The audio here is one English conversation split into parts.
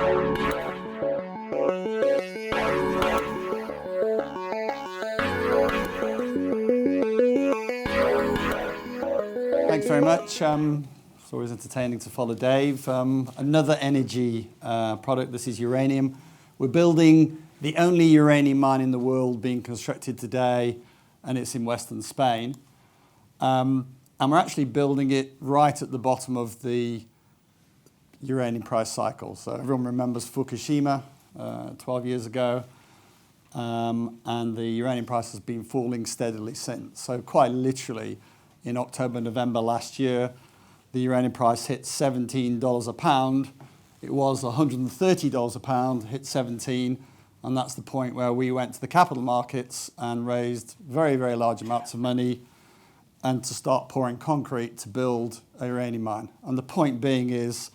Thanks very much. It's always entertaining to follow Dave. Another energy product, this is uranium. We're building the only uranium mine in the world being constructed today, and it's in western Spain. And we're actually building it right at the bottom of the uranium price cycle. So everyone remembers Fukushima 12 years ago, and the uranium price has been falling steadily since. So quite literally, in October, November last year, the uranium price hit $17 a pound. It was $130 a pound, hit 17, and that's the point where we went to the capital markets and raised very, very large amounts of money and to start pouring concrete to build a uranium mine. And the point being is,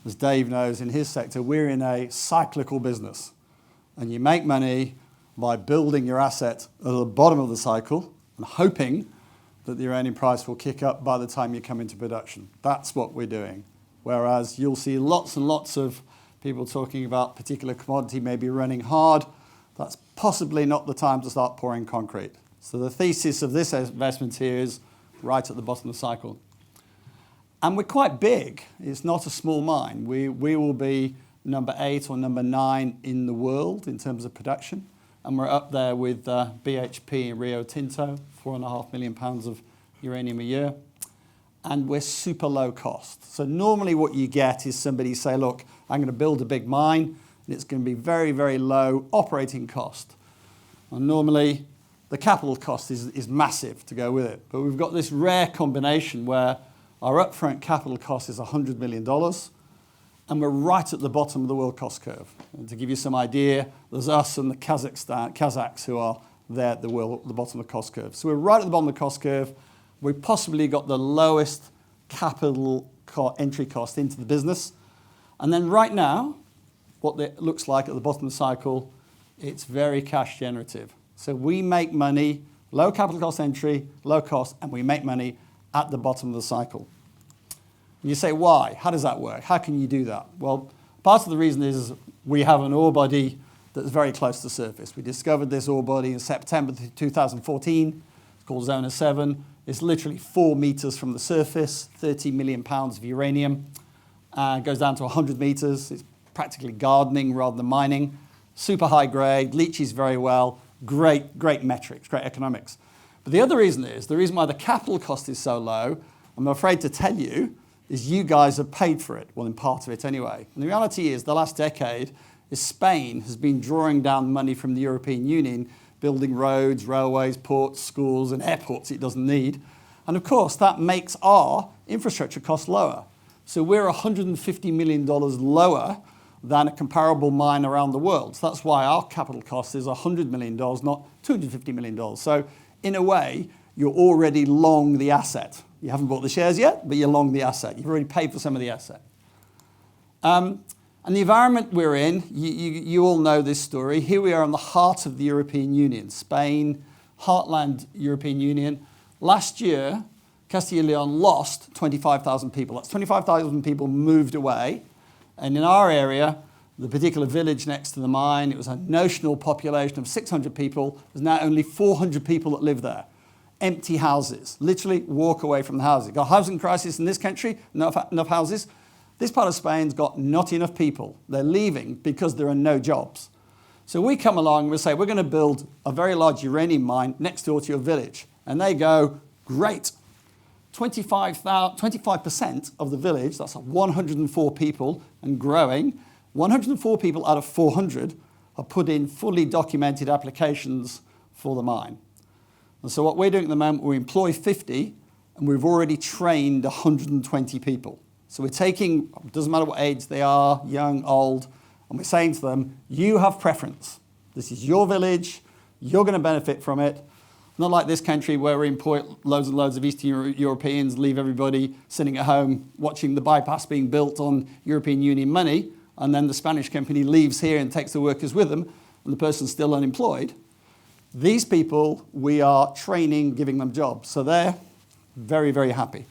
as Dave knows in his sector, we're in a cyclical business. And you make money by building your asset at the bottom of the cycle and hoping that the uranium price will kick up by the time you come into production. That's what we're doing. Whereas you'll see lots and lots of people talking about particular commodity maybe running hard. That's possibly not the time to start pouring concrete. So the thesis of this investment here is right at the bottom of the cycle. And we're quite big. It's not a small mine. We will be number 8 or number 9 in the world in terms of production. And we're up there with BHP and Rio Tinto, 4.5 million pounds of uranium a year. And we're super low cost. So normally what you get is somebody say, look, I'm going to build a big mine, and it's going to be very, very low operating cost. And normally the capital cost is massive to go with it. But we've got this rare combination where our upfront capital cost is $100 million, and we're right at the bottom of the world cost curve. And to give you some idea, there's us and the Kazakhs who are there at the bottom of the cost curve. So we're right at the bottom of the cost curve. We've possibly got the lowest capital entry cost into the business. And then right now, what it looks like at the bottom of the cycle, it's very cash generative. So we make money, low capital cost entry, low cost, and we make money at the bottom of the cycle. And you say, why? How does that work? How can you do that? Well, part of the reason is we have an ore body that's very close to the surface. We discovered this ore body in September 2014. It's called Zona 7. It's literally 4 meters from the surface, 30 million pounds of uranium. It goes down to 100 meters. It's practically gardening rather than mining. Super high grade, leaches very well, great metrics, great economics. But the other reason is, the reason why the capital cost is so low, I'm afraid to tell you, is you guys have paid for it, well, in part of it anyway. And the reality is, the last decade, is Spain has been drawing down money from the European Union, building roads, railways, ports, schools, and airports it doesn't need. And of course, that makes our infrastructure costs lower. So we're $150 million lower than a comparable mine around the world. So that's why our capital cost is $100 million, not $250 million. So in a way, you're already long the asset. You haven't bought the shares yet, but you're long the asset. You've already paid for some of the asset. And the environment we're in, you all know this story. Here we are in the heart of the European Union, Spain, heartland European Union. Last year, Castilla y León lost 25,000 people. That's 25,000 people moved away. And in our area, the particular village next to the mine, it was a notional population of 600 people. There's now only 400 people that live there. Empty houses, literally walk away from the houses. Got a housing crisis in this country, not enough houses. This part of Spain's got not enough people. They're leaving because there are no jobs. So we come along and we say, we're going to build a very large uranium mine next door to your village. And they go, great. 25% of the village, that's 104 people and growing, 104 people out of 400 have put in fully documented applications for the mine. And so what we're doing at the moment, we employ 50, and we've already trained 120 people. So we're taking, doesn't matter what age they are, young, old, and we're saying to them, you have preference. This is your village, you're going to benefit from it. Not like this country where we import loads and loads of Eastern Europeans, leave everybody sitting at home watching the bypass being built on European Union money, and then the Spanish company leaves here and takes the workers with them, and the person's still unemployed. These people, we are training, giving them jobs. So they're very, very happy.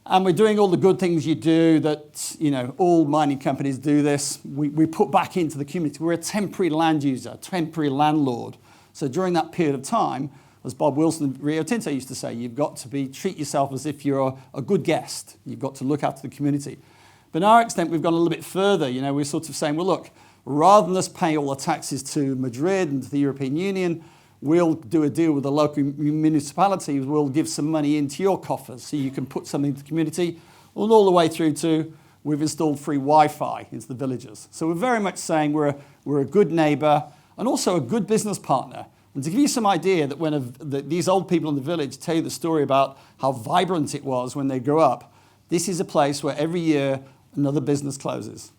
And we're doing all the good things you do that, all mining companies do this. We put back into the community. We're a temporary land user, temporary landlord. So during that period of time, as Bob Wilson of Rio Tinto used to say, you've got to treat yourself as if you're a good guest. You've got to look after the community. But in our extent, we've gone a little bit further. We're sort of saying, well, look, rather than us pay all the taxes to Madrid and to the European Union, we'll do a deal with the local municipality. We'll give some money into your coffers so you can put something into the community, and all the way through to we've installed free Wi-Fi into the villages. So we're very much saying we're a good neighbour and also a good business partner. And to give you some idea that when these old people in the village tell you the story about how vibrant it was when they grew up, this is a place where every year another business closes.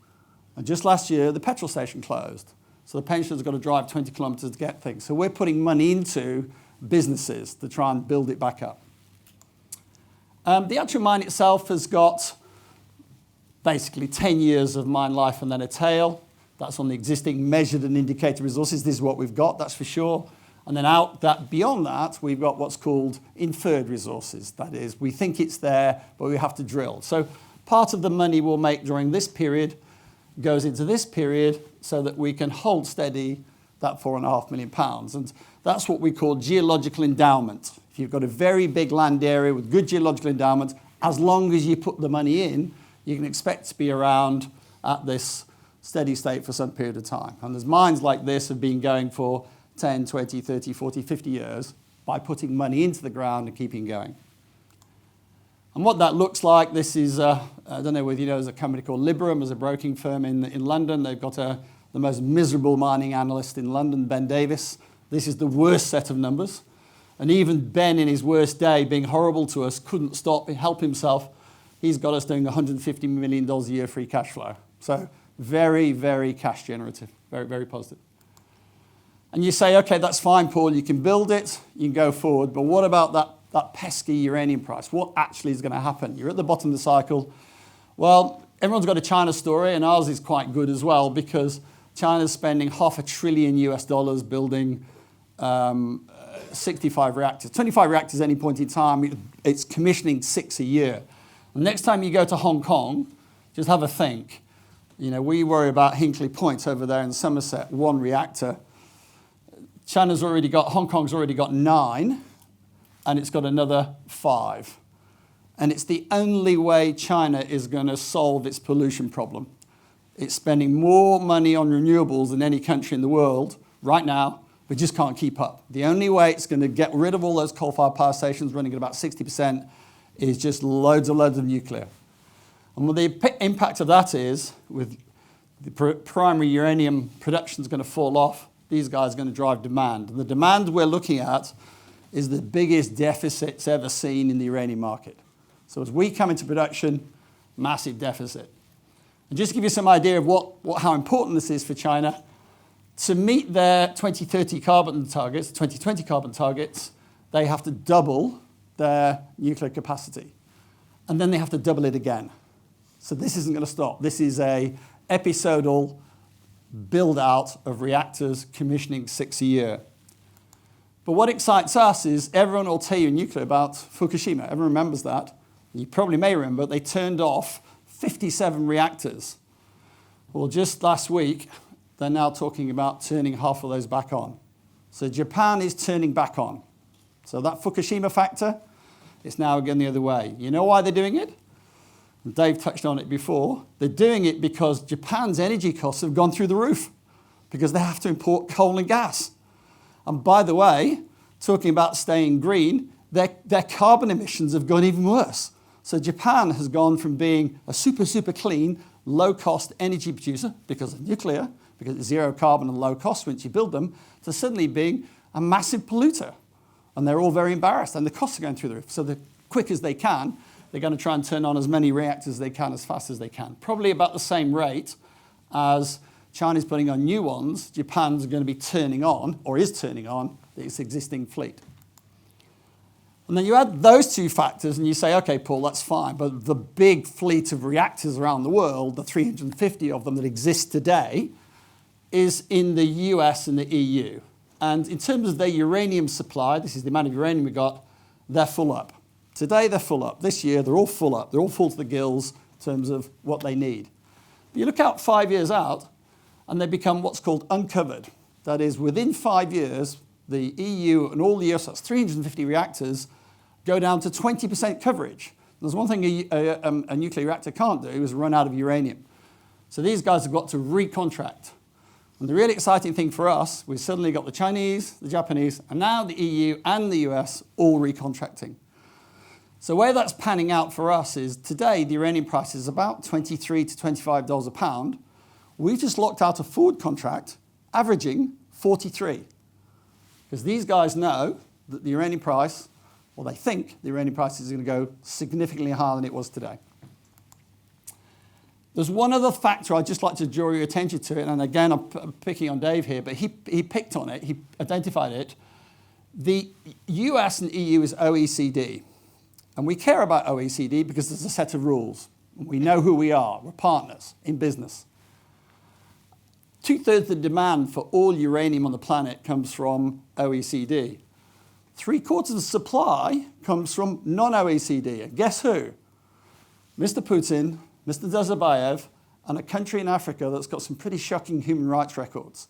And just last year, the petrol station closed. So the pensioners have got to drive 20 kilometres to get things. So we're putting money into businesses to try and build it back up. The actual mine itself has got basically 10 years of mine life and then a tail. That's on the existing measured and indicated resources. This is what we've got, that's for sure. And then beyond that, we've got what's called inferred resources. That is, we think it's there, but we have to drill. So part of the money we'll make during this period goes into this period so that we can hold steady that £4.5 million. And that's what we call geological endowment. If you've got a very big land area with good geological endowment, as long as you put the money in, you can expect to be around at this steady state for some period of time. And there's mines like this have been going for 10, 20, 30, 40, 50 years by putting money into the ground and keeping going. And what that looks like, this is, I don't know whether you know, there's a company called Liberum, as a broking firm in London. They've got the most miserable mining analyst in London, Ben Davis. This is the worst set of numbers. And even Ben, in his worst day, being horrible to us, couldn't help himself. He's got us doing $150 million a year free cash flow. So very, very cash generative, very, very positive. And you say, okay, that's fine, Paul, you can build it, you can go forward, but what about that pesky uranium price? What actually is going to happen? You're at the bottom of the cycle. Well, everyone's got a China story, and ours is quite good as well, because China's spending $500 billion building 65 reactors. 25 reactors at any point in time. It's commissioning 6 a year. The next time you go to Hong Kong, just have a think. We worry about Hinkley Point over there in Somerset, 1 reactor. Hong Kong's already got 9, and it's got another 5. And it's the only way China is going to solve its pollution problem. It's spending more money on renewables than any country in the world right now, but just can't keep up. The only way it's going to get rid of all those coal-fired power stations running at about 60% is just loads of nuclear. And what the impact of that is, with the primary uranium production is going to fall off, these guys are going to drive demand. And the demand we're looking at is the biggest deficits ever seen in the uranium market. So as we come into production, massive deficit. And just to give you some idea of how important this is for China, to meet their 2030 carbon targets, 2020 carbon targets, they have to double their nuclear capacity. And then they have to double it again. So this isn't going to stop. This is a episodal build-out of reactors commissioning 6 a year. But what excites us is everyone will tell you in nuclear about Fukushima. Everyone remembers that. You probably may remember they turned off 57 reactors. Well, just last week, they're now talking about turning half of those back on. So Japan is turning back on. So that Fukushima factor is now going the other way. You know why they're doing it? And Dave touched on it before. They're doing it because Japan's energy costs have gone through the roof because they have to import coal and gas. And by the way, talking about staying green, their carbon emissions have gone even worse. So Japan has gone from being a super, super clean, low-cost energy producer because of nuclear, because it's zero carbon and low cost once you build them, to suddenly being a massive polluter. And they're all very embarrassed, and the costs are going through the roof. So the quick as they can, they're going to try and turn on as many reactors as they can as fast as they can. Probably about the same rate as China's putting on new ones, Japan's going to be turning on, or is turning on, its existing fleet. And then you add those two factors and you say, okay, Paul, that's fine, but the big fleet of reactors around the world, the 350 of them that exist today, is in the US and the EU. And in terms of their uranium supply, this is the amount of uranium we got, they're full up. Today they're full up. This year they're all full up. They're all full to the gills in terms of what they need. But you look out 5 years out and they become what's called uncovered. That is, within 5 years, the EU and all the US, that's 350 reactors, go down to 20% coverage. There's one thing a nuclear reactor can't do is run out of uranium. So these guys have got to recontract. And the really exciting thing for us, we've suddenly got the Chinese, the Japanese, and now the EU and the US all recontracting. So the way that's panning out for us is today the uranium price is about $23 to $25 a pound. We just locked out a forward contract averaging 43. Because these guys know that the uranium price, well, they think the uranium price is going to go significantly higher than it was today. There's one other factor I'd just like to draw your attention to, and again, I'm picking on Dave here, but he picked on it, he identified it. The US and EU is OECD. And we care about OECD because there's a set of rules. We know who we are. We're partners in business. 2/3 of the demand for all uranium on the planet comes from OECD. 3/4 of the supply comes from non-OECD. And guess who? Mr. Putin, Mr. Nazarbayev, and a country in Africa that's got some pretty shocking human rights records.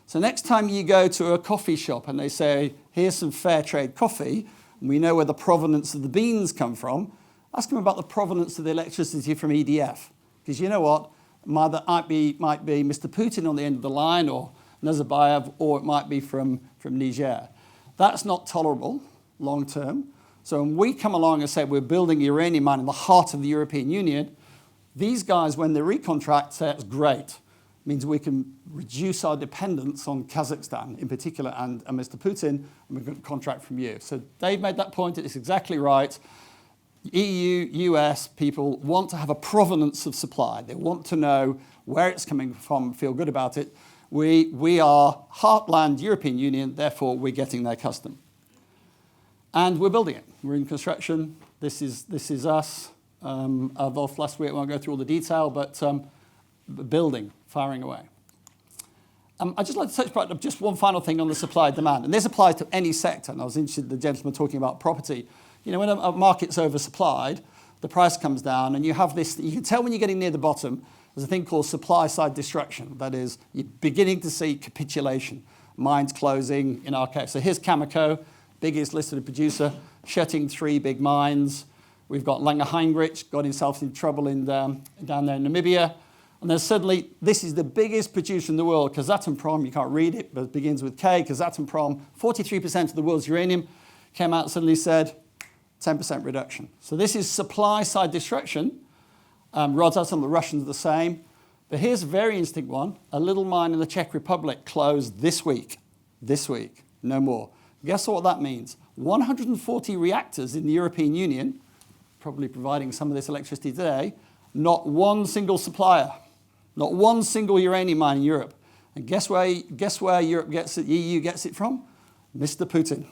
So next time you go to a coffee shop and they say, here's some fair trade coffee, and we know where the provenance of the beans come from, ask them about the provenance of the electricity from EDF. Because you know what? Might be Mr. Putin on the end of the line, or Nazarbayev, or it might be from Niger. That's not tolerable long term. So when we come along and say we're building a uranium mine in the heart of the European Union, these guys, when they recontract, say it's great. It means we can reduce our dependence on Kazakhstan in particular and Mr. Putin, and we're going to contract from you. So Dave made that point. It's exactly right. EU, US people want to have a provenance of supply. They want to know where it's coming from, feel good about it. We are heartland European Union, therefore we're getting their custom. And we're building it. We're in construction. This is us. Off last week, I won't go through all the detail, but building, firing away. I'd just like to touch upon just one final thing on the supply and demand, and this applies to any sector. And I was interested in the gentleman talking about property. You know, when a market's oversupplied, the price comes down, and you have this. You can tell when you're getting near the bottom. There's a thing called supply-side destruction. That is, you're beginning to see capitulation, mines closing. In our case, so here's Cameco, biggest listed producer, shutting 3 big mines. We've got Langer Heinrich, got himself in trouble down there in Namibia. And then suddenly, this is the biggest producer in the world, Kazatomprom, you can't read it, but it begins with K, Kazatomprom, 43% of the world's uranium, came out and suddenly said 10% reduction. So this is supply-side destruction. Rosatom, the Russians are the same. But here's a very interesting one. A little mine in the Czech Republic closed this week. This week, no more. Guess what that means? 140 reactors in the European Union, probably providing some of this electricity today, not one single supplier, not one single uranium mine in Europe. And guess where Europe gets it, the EU gets it from? Mr. Putin.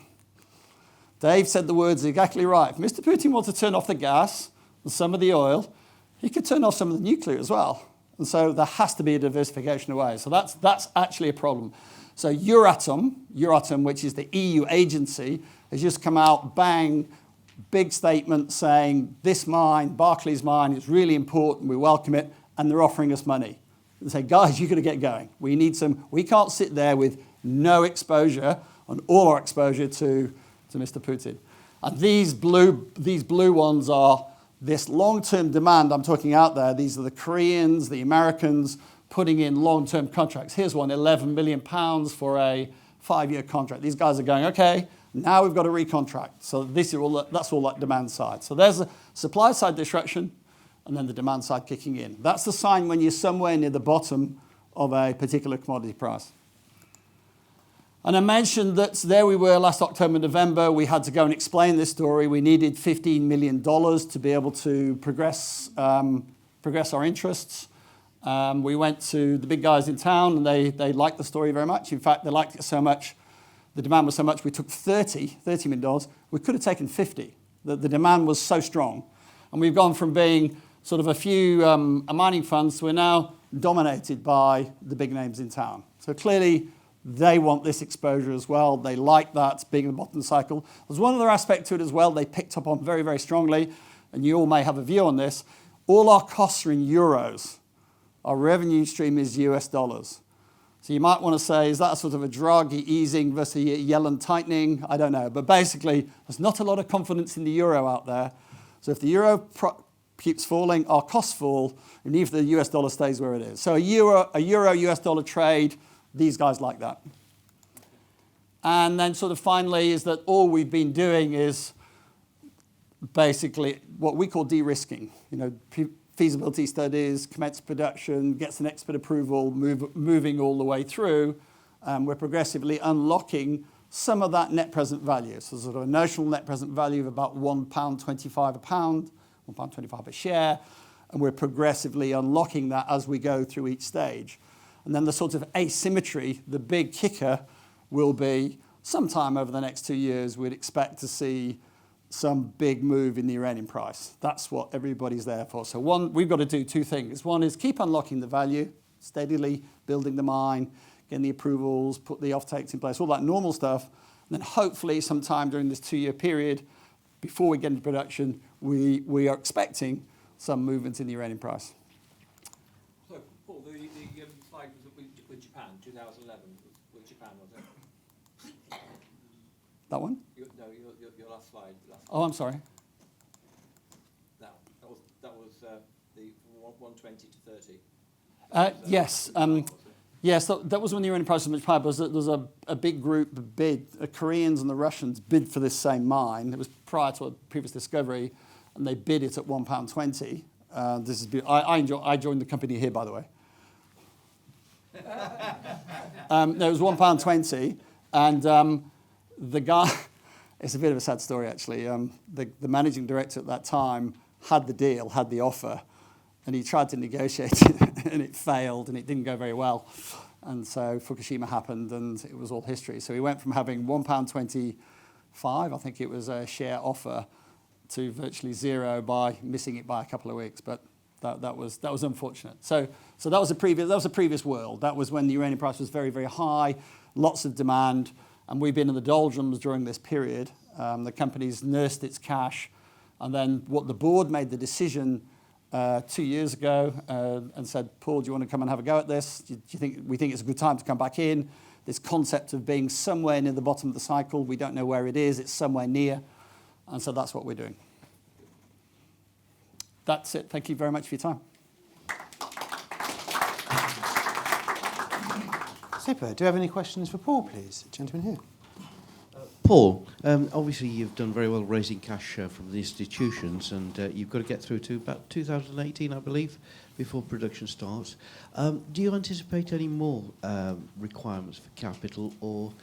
Dave said the words exactly right. If Mr. Putin wants to turn off the gas and some of the oil, he could turn off some of the nuclear as well. And so there has to be a diversification away. So that's actually a problem. So Euratom, which is the EU agency, has just come out, bang, big statement saying this mine, Berkeley's mine, is really important, we welcome it, and they're offering us money. They say, guys, you've got to get going. We can't sit there with no exposure, and all our exposure to Mr. Putin. And these blue ones are this long-term demand I'm talking out there. These are the Koreans, the Americans, putting in long-term contracts. Here's one, 11 million pounds for a 5-year contract. These guys are going, okay, now we've got to recontract. So that's all that demand side. So there's a supply side disruption, and then the demand side kicking in. That's the sign when you're somewhere near the bottom of a particular commodity price. And I mentioned that there we were last October, November. We had to go and explain this story. We needed $15 million to be able to progress our interests. We went to the big guys in town, and they liked the story very much. In fact, they liked it so much, the demand was so much, we took $30 million. We could have taken 50. The demand was so strong. And we've gone from being sort of a few mining funds to we're now dominated by the big names in town. So clearly, They want this exposure as well. They like that being at the bottom of the cycle. There's one other aspect to it as well they picked up on very, very strongly, and you all may have a view on this. All our costs are in euros. Our revenue stream is US dollars. So you might want to say, is that a sort of a Draghi easing versus a Yellen tightening? I don't know. But basically, there's not a lot of confidence in the euro out there. So if the euro keeps falling, our costs fall, and even if the US dollar stays where it is. So a euro US dollar trade, these guys like that. And then sort of finally is that all we've been doing is basically what we call de-risking. Feasibility studies, commence production, gets an expert approval, moving all the way through. We're progressively unlocking some of that net present value. So sort of a notional net present value of about £1.25 a pound, £1.25 a share, and we're progressively unlocking that as we go through each stage. And then the sort of asymmetry, the big kicker, will be sometime over the next 2 years, we'd expect to see some big move in the uranium price. That's what everybody's there for. So one, we've got to do two things. One is keep unlocking the value, steadily building the mine, getting the approvals, put the offtakes in place, all that normal stuff. And then hopefully sometime during this 2-year period, before we get into production, we are expecting some movement in the uranium price. So, Paul, the slide was with Japan, 2011. With Japan, was it? That one? Your last slide. Oh, I'm sorry. No, that was the 120 to 30. Yes. Yes, that was when the uranium price was much higher. But there was a big group bid, the Koreans and the Russians bid for this same mine. It was prior to a previous discovery, and they bid it at £1.20. I joined the company here, by the way. No, it was £1.20, and the guy. It's a bit of a sad story, actually. The managing director at that time had the deal, had the offer, and he tried to negotiate it, and it failed, and it didn't go very well. And so Fukushima happened, and it was all history. So he went from having £1.25, I think it was a share offer, to virtually zero by missing it by a couple of weeks. But that was unfortunate. So that was a previous world. That was when the uranium price was very, very high, lots of demand. And we've been in the doldrums during this period. The company's nursed its cash. And then what the board made the decision 2 years ago and said, Paul, do you want to come and have a go at this? We think it's a good time to come back in? This concept of being somewhere near the bottom of the cycle, we don't know where it is, it's somewhere near. And so that's what we're doing. That's it. Thank you very much for your time. Super. Do you have any questions for Paul, please? Gentleman here. Paul, obviously you've done very well raising cash from the institutions, and you've got to get through to about 2018, I believe, before production starts. Do you anticipate any more requirements for capital, or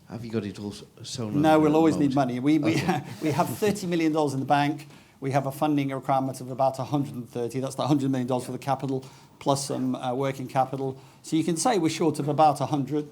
have you got it all sewn? No, we'll always need money. We have $30 million in the bank. We have a funding requirement of about 130. That's the $100 million for the capital, plus some working capital. So you can say we're short of about 100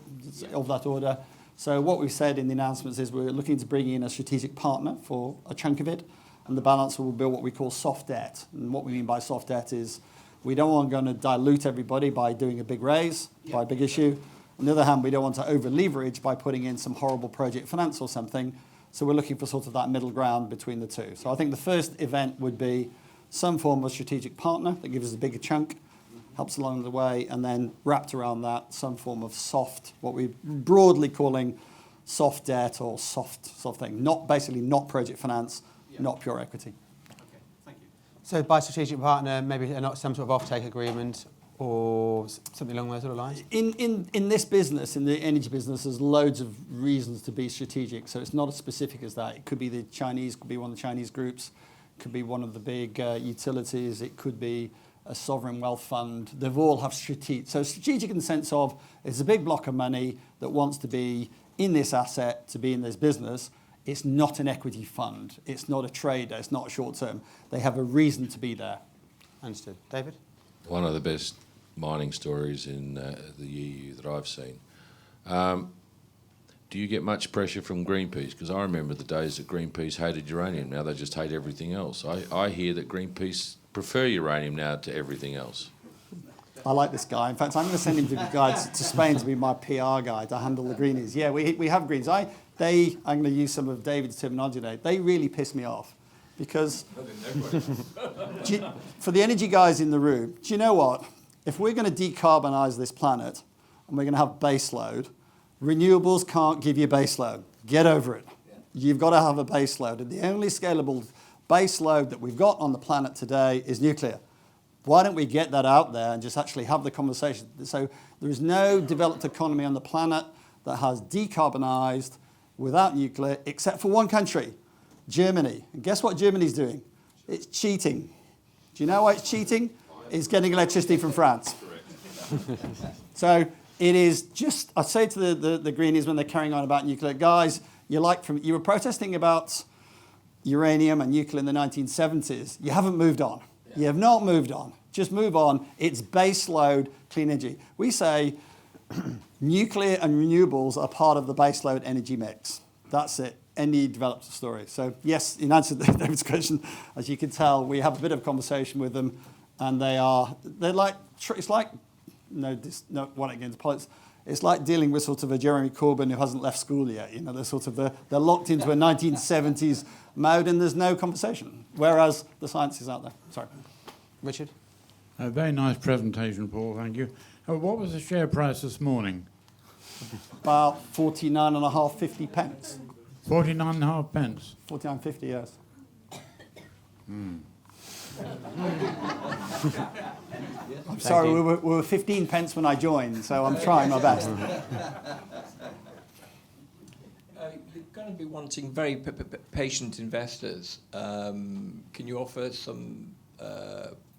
of that order. So what we've said in the announcements is we're looking to bring in a strategic partner for a chunk of it, and the balance will be what we call soft debt. And what we mean by soft debt is we don't want to dilute everybody by doing a big raise, by a big issue. On the other hand, we don't want to over-leverage by putting in some horrible project finance or something. So we're looking for sort of that middle ground between the two. So I think the first event would be some form of strategic partner that gives us a bigger chunk, helps along the way, and then wrapped around that, some form of soft, what we're broadly calling soft debt or soft thing. Not project finance, not pure equity. Okay, thank you. So by strategic partner, maybe not some sort of offtake agreement or something along those sort of lines? In this business, in the energy business, there's loads of reasons to be strategic. So it's not as specific as that. It could be the Chinese, could be one of the Chinese groups, could be one of the big utilities, it could be a sovereign wealth fund. They've all have strategic. So strategic in the sense of it's a big block of money that wants to be in this asset, to be in this business. It's not an equity fund. It's not a trader. It's not short term. They have a reason to be there. Understood. David? One of the best mining stories in the EU that I've seen. Do you get much pressure from Greenpeace? Because I remember the days that Greenpeace hated uranium. Now they just hate everything else. I hear that Greenpeace prefer uranium now to everything else. I like this guy. In fact, I'm going to send him to Spain to be my PR guy to handle the greenies. Yeah, we have greens. I'm going to use some of David's terminology today. They really piss me off because for the energy guys in the room, do you know what? If we're going to decarbonise this planet and we're going to have base load, renewables can't give you base load. Get over it. You've got to have a base load. And the only scalable base load that we've got on the planet today is nuclear. Why don't we get that out there and just actually have the conversation? So there is no developed economy on the planet that has decarbonised without nuclear, except for one country, Germany. And guess what Germany's doing? It's cheating. Do you know why it's cheating? It's getting electricity from France. So it is just, I say to the greenies when they're carrying on about nuclear, guys, you were protesting about uranium and nuclear in the 1970s. You haven't moved on. You have not moved on. Just move on. It's base load clean energy. We say nuclear and renewables are part of the base load energy mix. That's it. Any developed story. So yes, in answer to David's question, as you can tell, we have a bit of conversation with them, and they're like, it's like, no one against politics. It's like dealing with sort of a Jeremy Corbyn who hasn't left school yet. You know, they're locked into a 1970s mode, and there's no conversation. Whereas the science is out there. Sorry, Richard? A very nice presentation, Paul. Thank you. What was the share price this morning? About 49.5, 50 pence. 49.5 pence. 49.50, yes. I'm sorry, we were 15 pence when I joined, so I'm trying my best. You're going to be wanting very patient investors. Can you offer some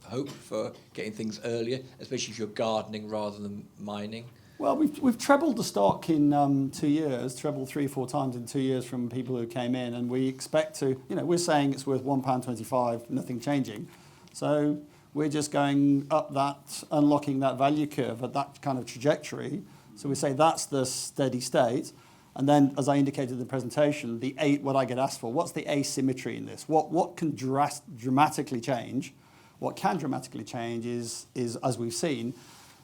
hope for getting things earlier, especially if you're gardening rather than mining? Well, we've trebled the stock in 2 years, trebled 3-4 times in 2 years from people who came in, and we expect to, we're saying it's worth £1.25, nothing changing. So we're just going up that, unlocking that value curve at that kind of trajectory. So we say that's the steady state. And then, as I indicated in the presentation, what I get asked for, what's the asymmetry in this? What can dramatically change? What can dramatically change is, as we've seen,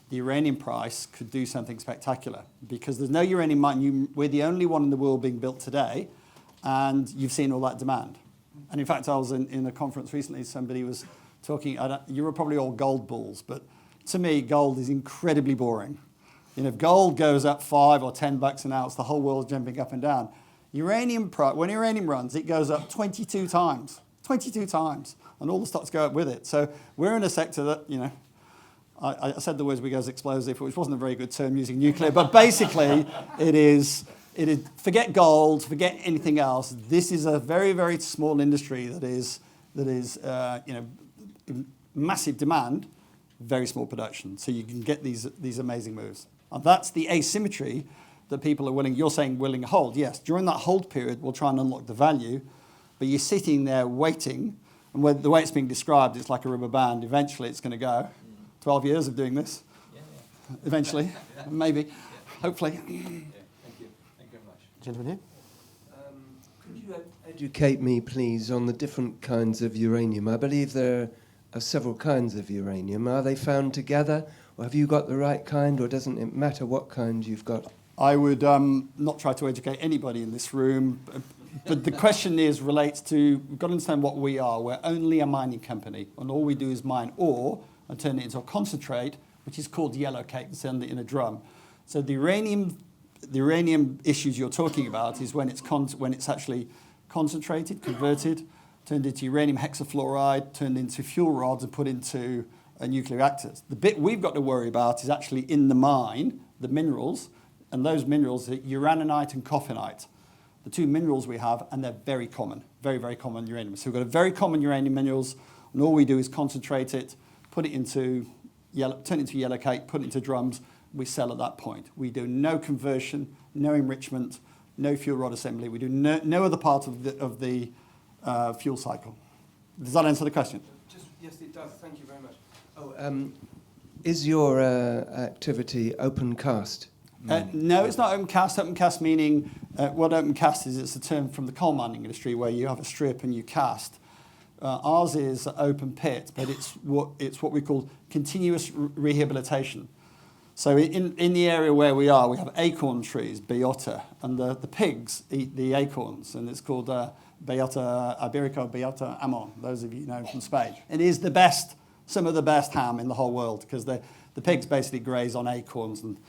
the uranium price could do something spectacular because there's no uranium mine. We're the only one in the world being built today, and you've seen all that demand. And in fact, I was in a conference recently, somebody was talking, you were probably all gold bulls, but to me, gold is incredibly boring. If gold goes up $5 or $10 an ounce, the whole world's jumping up and down. Uranium price, when uranium runs, it goes up 22 times, and all the stocks go up with it. So we're in a sector that, I said the words "we goes explosive," which wasn't a very good term using nuclear, but basically it is. Forget gold, forget anything else. This is a very, very small industry that is massive demand, very small production. So you can get these amazing moves. And that's the asymmetry that people are willing. You're saying willing to hold. Yes, during that hold period, we'll try and unlock the value, but you're sitting there waiting, and the way it's being described, it's like a rubber band. Eventually, it's going to go. 12 years of doing this. Yeah. Eventually, maybe, hopefully. Thank you very much. Gentleman here. Could you educate me, please, on the different kinds of uranium? I believe there are several kinds of uranium. Are they found together, or have you got the right kind, or doesn't it matter what kind you've got? I would not try to educate anybody in this room, but the question relates to, we've got to understand what we are. We're only a mining company, and all we do is mine ore and turn it into a concentrate, which is called yellow cake, and send it in a drum. So the uranium issues you're talking about is when it's actually concentrated, converted, turned into uranium hexafluoride, turned into fuel rods and put into nuclear reactors. The bit we've got to worry about is actually in the mine, the minerals, and those minerals are uraninite and coffinite. The two minerals we have, and they're very common, very, very common uranium. So we've got a very common uranium minerals, and all we do is concentrate it, put it into turn it into yellow cake, put it into drums, we sell at that point. We do no conversion, no enrichment, no fuel rod assembly. We do no other part of the fuel cycle. Does that answer the question? Yes, it does. Thank you very much. Is your activity open cast? No, it's not open cast. Open cast meaning what open cast is, it's a term from the coal mining industry where you have a strip and you cast. Ours is open pit, but it's what we call continuous rehabilitation. So in the area where we are, we have acorn trees, Biota, and the pigs eat the acorns, and it's called Biota Iberica, Biota Amon, those of you who know from Spain. It is some of the best ham in the whole world, because the pigs basically graze on acorns. And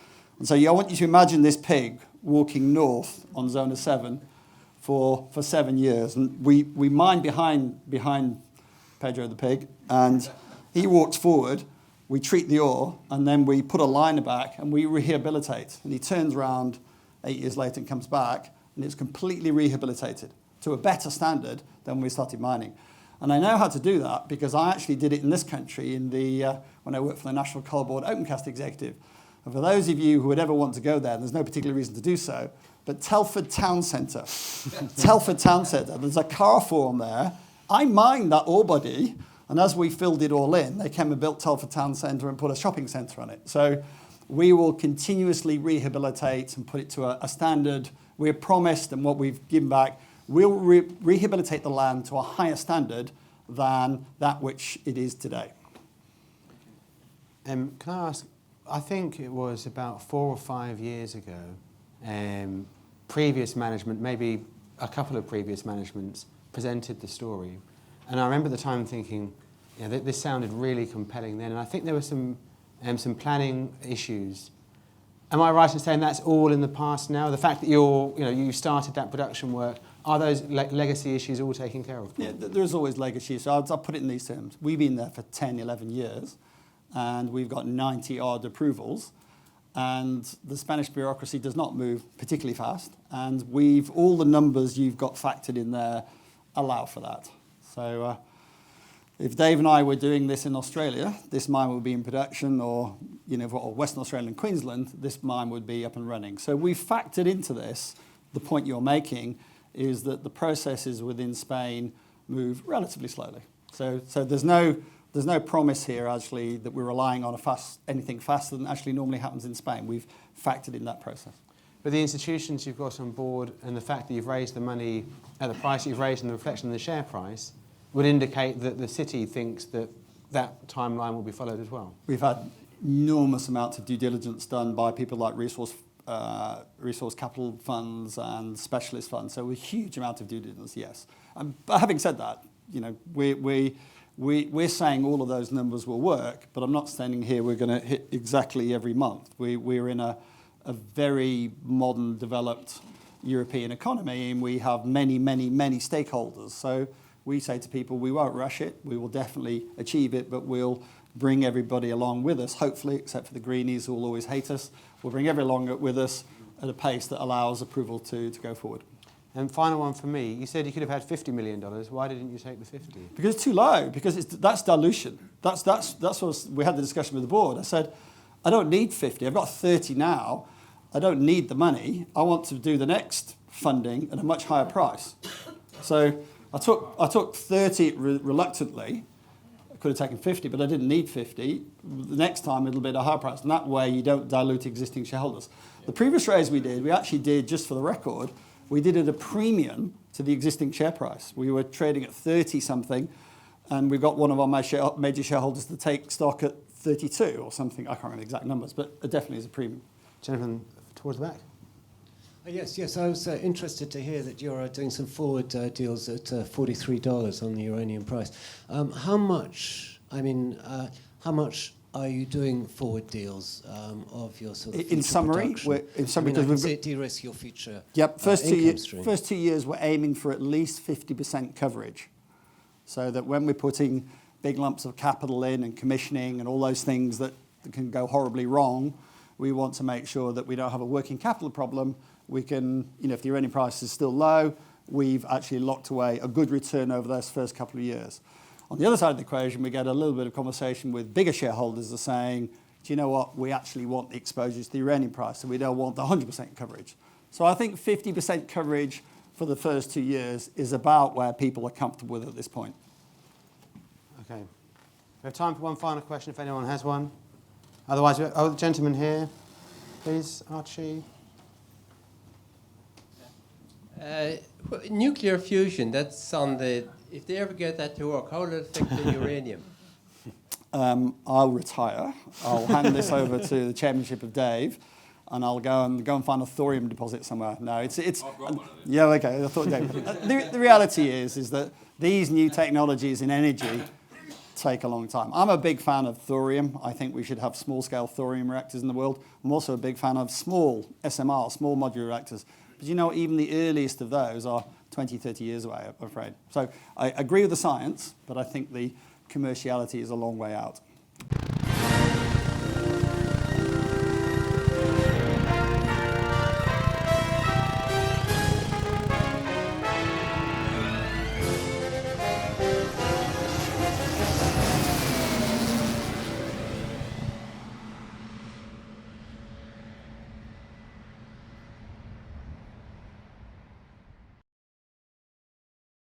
so I want you to imagine this pig walking north on Zona 7 for 7 years. And we mine behind Pedro the pig, and he walks forward. We treat the ore, and then we put a liner back, and we rehabilitate. And he turns around 8 years later and comes back, and it's completely rehabilitated to a better standard than when we started mining. And I know how to do that because I actually did it in this country when I worked for the National Coal Board Opencast Executive. And for those of you who would ever want to go there, there's no particular reason to do so, but Telford Town Centre. Telford Town Centre, there's a Carrefour there. I mined that ore body. And as we filled it all in, they came and built Telford Town Centre and put a shopping centre on it. So we will continuously rehabilitate and put it to a standard we're promised, and what we've given back. We'll rehabilitate the land to a higher standard than that which it is today. Can I ask, I think it was about 4 or 5 years ago, previous management, maybe a couple of previous managements, presented the story. And I remember at the time thinking, this sounded really compelling then. And I think there were some planning issues. Am I right in saying that's all in the past now? The fact that you started that production work, are those legacy issues all taken care of? Yeah, there's always legacy. So I'll put it in these terms. We've been there for 10, 11 years, and we've got 90-odd approvals. And the Spanish bureaucracy does not move particularly fast. And all the numbers you've got factored in there allow for that. So if Dave and I were doing this in Australia, this mine would be in production, or Western Australia and Queensland, this mine would be up and running. So we've factored into this. The point you're making is that the processes within Spain move relatively slowly. So there's no promise here actually that we're relying on anything faster than actually normally happens in Spain. We've factored in that process. But the institutions you've got on board and the fact that you've raised the money at the price you've raised and the reflection of the share price would indicate that the city thinks that timeline will be followed as well. We've had enormous amounts of due diligence done by people like resource capital funds and specialist funds. So a huge amount of due diligence, yes. But having said that, we're saying all of those numbers will work, but I'm not standing here we're going to hit exactly every month. We're in a very modern, developed European economy, and we have many, many, many stakeholders. So we say to people, we won't rush it. We will definitely achieve it, but we'll bring everybody along with us, hopefully, except for the greenies who will always hate us. We'll bring everyone along with us at a pace that allows approval to go forward. And final one for me, you said you could have had $50 million. Why didn't you take the 50? Because it's too low, because that's dilution. That's what we had the discussion with the board. I said, I don't need 50. I've got 30 now. I don't need the money. I want to do the next funding at a much higher price. So I took 30 reluctantly. I could have taken 50, but I didn't need 50. The next time it'll be at a higher price, and that way you don't dilute existing shareholders. The previous raise we actually did, just for the record, we did it at a premium to the existing share price. We were trading at 30-something, and we got one of our major shareholders to take stock at 32 or something. I can't remember the exact numbers, but it definitely is a premium. Gentlemen, towards the back. Yes. I was interested to hear that you're doing some forward deals at $43 on the uranium price. How much are you doing forward deals of your sort of in summary, because it de-risks your future. Yep. Income stream. First 2 years, we're aiming for at least 50% coverage, so that when we're putting big lumps of capital in and commissioning and all those things that can go horribly wrong, we want to make sure that we don't have a working capital problem. We can, if the uranium price is still low, we've actually locked away a good return over those first couple of years. On the other side of the equation, we get a little bit of conversation with bigger shareholders that are saying, do you know what, we actually want the exposure to the uranium price, so we don't want the 100% coverage. So I think 50% coverage for the first 2 years is about where people are comfortable with at this point. Okay. We have time for one final question if anyone has one. Otherwise, the gentleman here, please, Archie. Nuclear fusion, that's on the if they ever get that to work, how will it affect the uranium? I'll retire. I'll hand this over to the chairmanship of Dave, and I'll go and find a thorium deposit somewhere. No, it's I've got one of these. yeah, okay. I thought Dave. The reality is that these new technologies in energy take a long time. I'm a big fan of thorium. I think we should have small-scale thorium reactors in the world. I'm also a big fan of small SMR, small modular reactors. But you know, even the earliest of those are 20, 30 years away, I'm afraid. So I agree with the science, but I think the commerciality is a long way out.